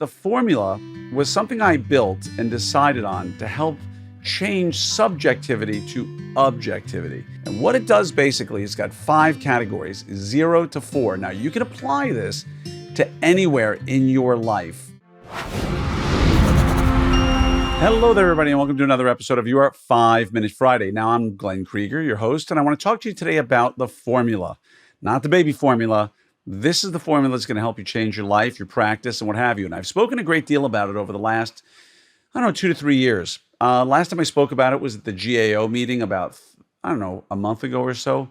The formula was something I built and decided on to help change subjectivity to objectivity. And what it does basically is got 5 categories, 0 to 4. Now you can apply this to anywhere in your life. Hello there, everybody, and welcome to another episode of your 5-Minute Friday. Now, I'm Glenn Krieger, your host, and I want to talk to you today about the formula, not the baby formula. This is the formula that's going to help you change your life, your practice, and what have you. And I've spoken a great deal about it over the last, 2 to 3 years. Last time I spoke about it was at the GAO meeting about, a month ago or so.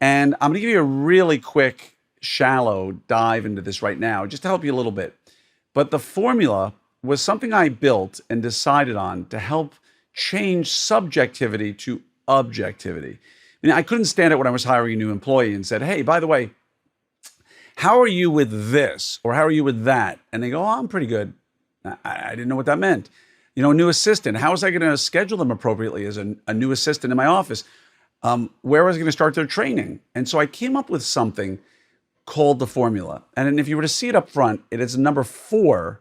And I'm going to give you a really quick, shallow dive into this right now, just to help you a little bit. But the formula was something I built and decided on to help change subjectivity to objectivity. I couldn't stand it when I was hiring a new employee and said, hey, by the way, how are you with this? Or how are you with that? And they go, oh, I'm pretty good. I didn't know what that meant. A new assistant, how was I going to schedule them appropriately as a new assistant in my office? Where was I going to start their training? And so I came up with something called the formula. And if you were to see it up front, it is number 4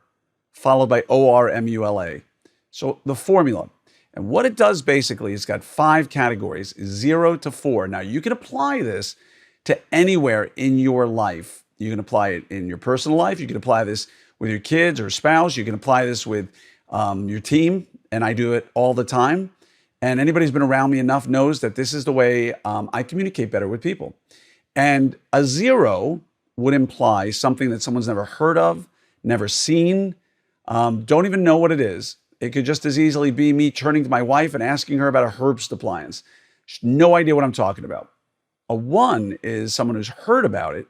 followed by ORMULA. So the formula. And what it does basically is got 5 categories, 0 to 4. Now you can apply this to anywhere in your life. You can apply it in your personal life. You can apply this with your kids or spouse. You can apply this with your team. And I do it all the time. And anybody who's been around me enough knows that this is the way I communicate better with people. And a 0 would imply something that someone's never heard of, never seen, don't even know what it is. It could just as easily be me turning to my wife and asking her about a Herbst appliance. She's no idea what I'm talking about. A 1 is someone who's heard about it,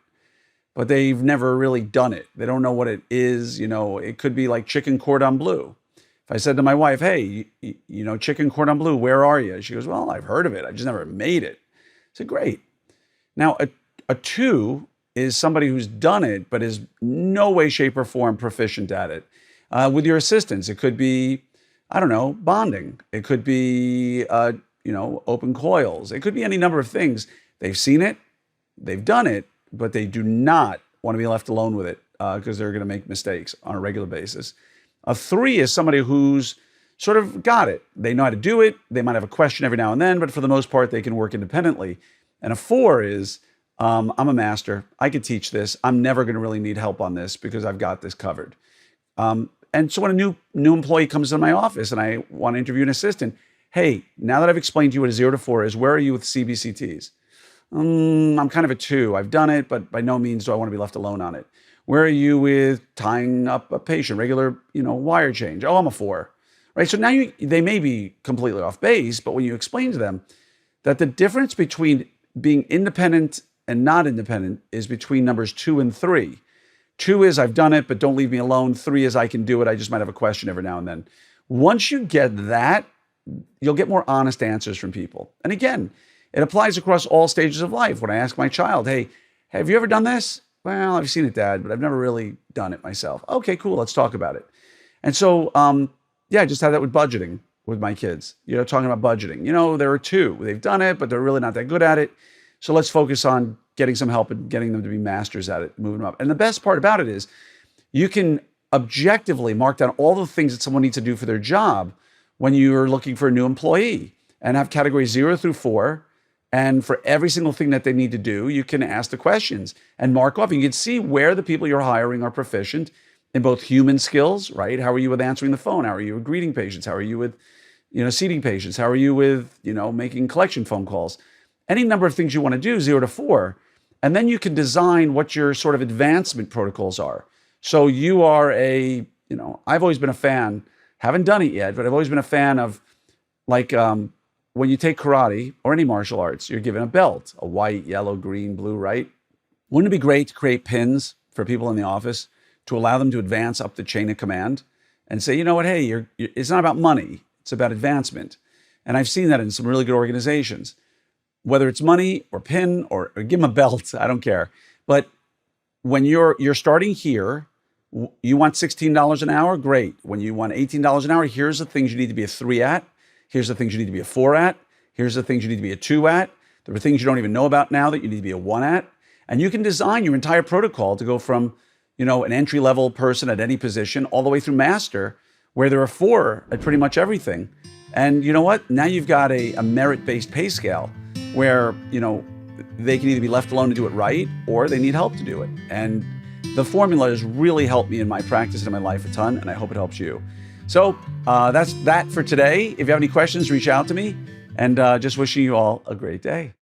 but they've never really done it. They don't know what it is. It could be like chicken cordon bleu. If I said to my wife, hey, chicken cordon bleu, where are you? She goes, well, I've heard of it. I just never made it. I said, great. Now, a 2 is somebody who's done it, but is no way, shape, or form proficient at it. With your assistants, it could be, bonding. It could be, open coils. It could be any number of things. They've seen it, they've done it, but they do not want to be left alone with it because they're going to make mistakes on a regular basis. A 3 is somebody who's sort of got it. They know how to do it. They might have a question every now and then, but for the most part, they can work independently. And a 4 is, I'm a master. I could teach this. I'm never going to really need help on this because I've got this covered. And so when a new employee comes to my office and I want to interview an assistant, hey, now that I've explained to you what a 0 to 4 is, where are you with CBCTs? I'm kind of a 2. I've done it, but by no means do I want to be left alone on it. Where are you with tying up a patient, regular, wire change? Oh, I'm a 4, right? So now they may be completely off base, but when you explain to them that the difference between being independent and not independent is between numbers 2 and 3. 2 is I've done it, but don't leave me alone. 3 is I can do it. I just might have a question every now and then. Once you get that, you'll get more honest answers from people. And again, it applies across all stages of life. When I ask my child, hey, have you ever done this? Well, I've seen it, Dad, but I've never really done it myself. Okay, cool. Let's talk about it. And so, I just had that with budgeting with my kids, talking about budgeting. There are 2. They've done it, but they're really not that good at it. So let's focus on getting some help and getting them to be masters at it, moving them up. And the best part about it is you can objectively mark down all the things that someone needs to do for their job when you're looking for a new employee and have categories 0 through 4. And for every single thing that they need to do, you can ask the questions and mark off. And you can see where the people you're hiring are proficient in both human skills, right? How are you with answering the phone? How are you with greeting patients? How are you with, seating patients? How are you with, making collection phone calls? Any number of things you want to do, 0 to 4. And then you can design what your sort of advancement protocols are. So you are I've always been a fan, haven't done it yet, but I've always been a fan of when you take karate or any martial arts, you're given a belt, a white, yellow, green, blue, right? Wouldn't it be great to create pins for people in the office to allow them to advance up the chain of command and say, you know what, hey, it's not about money, it's about advancement. And I've seen that in some really good organizations. Whether it's money or pin or give them a belt, I don't care. But when you're starting here, you want $16 an hour, great. When you want $18 an hour, here's the things you need to be a 3 at. Here's the things you need to be a 4 at. Here's the things you need to be a 2 at. There are things you don't even know about now that you need to be a 1 at. And you can design your entire protocol to go from, an entry-level person at any position, all the way through master, where there are 4 at pretty much everything. And you know what? Now you've got a merit-based pay scale where, they can either be left alone to do it right, or they need help to do it. And the formula has really helped me in my practice and in my life a ton, and I hope it helps you. So that's that for today. If you have any questions, reach out to me, and just wishing you all a great day.